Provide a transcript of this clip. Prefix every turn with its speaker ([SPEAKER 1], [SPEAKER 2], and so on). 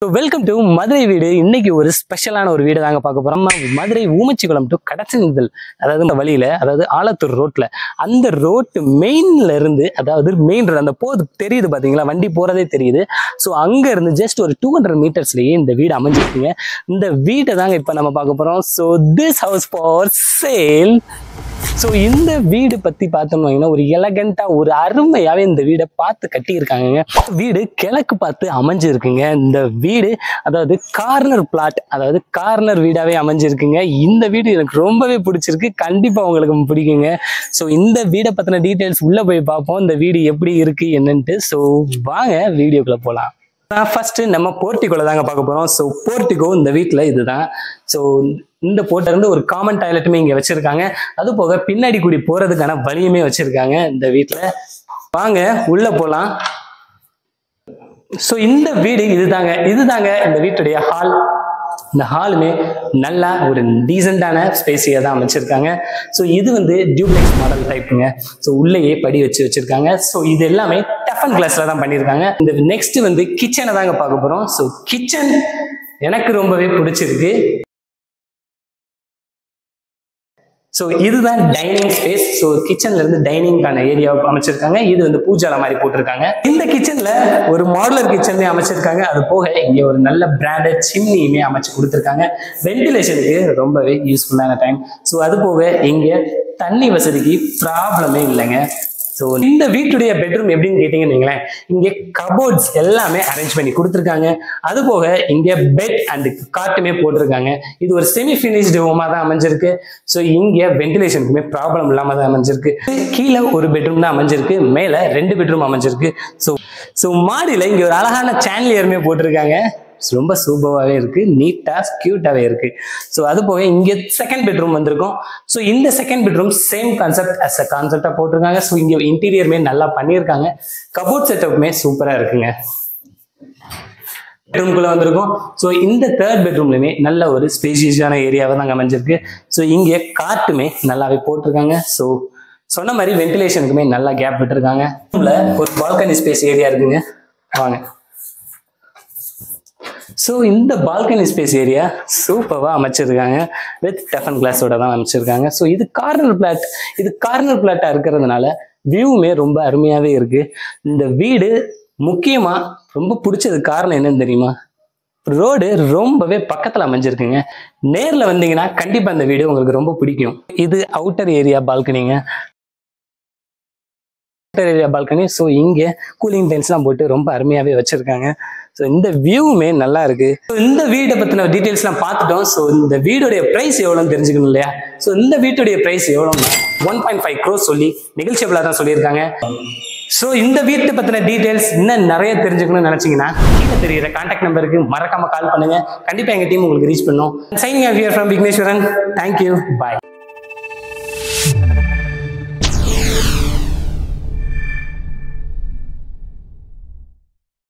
[SPEAKER 1] So welcome to Madurai வீடு. இன்னைக்கு ஒரு ஸ்பெஷலான ஒரு வீடு தாங்க பார்க்க போறோம். மதுரை ஊமச்சிக்குளம் டு கடச்சனிதழ், அதாவது இந்த வழியில, அதாவது ஆலத்தூர் ரோட்ல, அந்த ரோட்டு மெயின்ல இருந்து, அதாவது மெயின் அந்த போது தெரியுது பாத்தீங்களா, வண்டி போறதே தெரியுது. ஸோ அங்க இருந்து ஜஸ்ட் ஒரு 200 மீட்டர்ஸ்லயே இந்த வீடு அமைஞ்சிருக்குங்க. இந்த வீட்டை தாங்க இப்ப நம்ம பார்க்க போறோம். So this house for sale. So இந்த வீடு பத்தி பார்த்தோம்னா ஒரு எலகண்டா ஒரு அருமையாவே இந்த வீடை பார்த்து கட்டியிருக்காங்க. வீடு கிழக்கு பார்த்து அமைஞ்சிருக்குங்க. இந்த வீடு அதாவது கார்னர் பிளாட், அதாவது கார்னர் வீடாவே அமைஞ்சிருக்குங்க. இந்த வீடு எனக்கு ரொம்பவே பிடிச்சிருக்கு, கண்டிப்பா உங்களுக்கு பிடிக்குங்க. ஸோ இந்த வீடை பத்தின டீட்டெயில்ஸ் உள்ள போய் பார்ப்போம், இந்த வீடு எப்படி இருக்கு என்னன்ட்டு. ஸோ வாங்க வீடியோக்குள்ள போகலாம். ஃபர்ஸ்ட் நம்ம போர்ட்டிகோல தாங்க பார்க்க போறோம். ஸோ போர்ட்டிகோ இந்த வீட்டுல இதுதான். ஸோ இந்த போர்ட்ல இருந்து ஒரு காமன் டாய்லெட்டுமே இங்க வச்சிருக்காங்க. அது போக பின்னாடி கூடி போறதுக்கான வழியுமே வச்சிருக்காங்க இந்த வீட்டுல. வாங்க உள்ள போலாம். ஸோ இந்த வீடு இதுதாங்க இந்த வீட்டுடைய ஹால். இந்த ஹாலுமே நல்லா ஒரு டீசெண்டான ஸ்பேஸியா தான் அமைச்சிருக்காங்க. ஸோ இது வந்து டியூப்ளெக்ஸ் மாடல் டைப்புங்க. ஸோ உள்ளேயே படி வச்சிருக்காங்க. ஸோ இது எல்லாமே டஃபன் கிளாஸ்ல தான் பண்ணியிருக்காங்க. இந்த நெக்ஸ்ட் வந்து கிச்சனை தாங்க பார்க்க போறோம். ஸோ கிச்சன் எனக்கு ரொம்பவே பிடிச்சிருக்கு. ஸோ இதுதான் டைனிங் ஸ்பேஸ். ஸோ கிச்சன்ல இருந்து டைனிங்கான ஏரியாவை அமைச்சிருக்காங்க. இது வந்து பூஜால மாதிரி போட்டிருக்காங்க. இந்த கிச்சன்ல ஒரு மாடுலர் கிச்சன்லயே அமைச்சிருக்காங்க. அது போக இங்க ஒரு நல்ல பிராண்டட் சிம்னியுமே அமைச்சு கொடுத்துருக்காங்க. வென்டிலேஷனுக்கு ரொம்பவே யூஸ்ஃபுல்லான டைம். ஸோ அது போக இங்க தண்ணி வசதிக்கு ப்ராப்ளமே இல்லைங்க. ஸோ இந்த வீட்டுடைய பெட்ரூம் எப்படின்னு கேட்டீங்கன்னு வைங்களேன், இங்கே கபோர்ட்ஸ் எல்லாமே அரேஞ்ச் பண்ணி கொடுத்துருக்காங்க. அது போக இங்கே பெட் அண்ட் காட்டுமே போட்டிருக்காங்க. இது ஒரு செமி ஃபினிஷ்டு ஹோமா தான் அமைஞ்சிருக்கு. ஸோ இங்கே வென்டிலேஷனுக்குமே ப்ராப்ளம் இல்லாம தான் அமைஞ்சிருக்கு. கீழே ஒரு பெட்ரூம் தான் அமைஞ்சிருக்கு, மேலே 2 பெட்ரூம் அமைஞ்சிருக்கு. ஸோ மாடியில் இங்கே ஒரு அழகான சான்லியருமே போட்டிருக்காங்க. ரொம்ப சூப்பராகவே இருக்கு, நீட்டா கியூட்டாவே இருக்கு. ஸோ அது போக இங்க செகண்ட் பெட்ரூம் வந்திருக்கும். ஸோ இந்த second bedroom same concept as a கான்செப்டா போட்டிருக்காங்க. ஸோ இங்க இன்டீரியருமே நல்லா பண்ணியிருக்காங்க. கபோர்ட் செட்டப்புமே சூப்பரா இருக்குங்க. பெட்ரூம்குள்ள வந்திருக்கும். ஸோ இந்த தேர்ட் பெட்ரூம்லயுமே நல்ல ஒரு ஸ்பேசியஸான ஏரியாவை தான் அமைஞ்சிருக்கு. ஸோ இங்கே காட்டுமே நல்லாவே போட்டிருக்காங்க. ஸோ சொன்ன மாதிரி வென்டிலேஷனுக்குமே நல்லா கேப் விட்டுருக்காங்க. ஒரு பால்கனி ஸ்பேஸ் ஏரியா இருக்குங்க, வாங்க. ஸோ இந்த பால்கனி ஸ்பேஸ் ஏரியா சூப்பராக அமைச்சிருக்காங்க. வித் டஃபன் கிளாஸோட தான் அமைச்சிருக்காங்க. ஸோ இது கார்னர் பிளாட்டாக இருக்கிறதுனால வியூவுமே ரொம்ப அருமையாகவே இருக்கு. இந்த வீடு முக்கியமாக ரொம்ப பிடிச்சது காரணம் என்னன்னு தெரியுமா? ரோடு ரொம்பவே பக்கத்தில் அமைஞ்சிருக்குங்க. நேரில் வந்தீங்கன்னா கண்டிப்பாக இந்த வீடு உங்களுக்கு ரொம்ப பிடிக்கும். இது அவுட்டர் ஏரியா பால்கனிங்க. பால்கனி. ஸோ இங்கே கூலிங் ஃபேன்ஸ்லாம் போட்டு ரொம்ப அருமையாகவே வச்சிருக்காங்க. ஸோ இந்த வியூவுமே நல்லா இருக்கு. ஸோ இந்த வீடை பற்றின டீட்டெயில்ஸ்லாம் பார்த்துட்டோம். ஸோ இந்த வீடுடைய ப்ரைஸ் எவ்வளோன்னு தெரிஞ்சுக்கணும் இல்லையா? ஸோ இந்த வீட்டுடைய ப்ரைஸ் எவ்வளோன்னா 1.5 crore சொல்லி நெகிழ்ச்சியபிளாக தான் சொல்லியிருக்காங்க. ஸோ இந்த வீட்டை பற்றின டீட்டெயில்ஸ் இன்னும் நிறைய தெரிஞ்சுக்கணும்னு நினச்சிங்கன்னா கீழே தெரியுற கான்டாக்ட் நம்பருக்கு மறக்காம கால் பண்ணுங்க. கண்டிப்பாக எங்கள் டீம் உங்களுக்கு ரீச் பண்ணும். Signing off here from Vigneshwaran. Thank you, bye.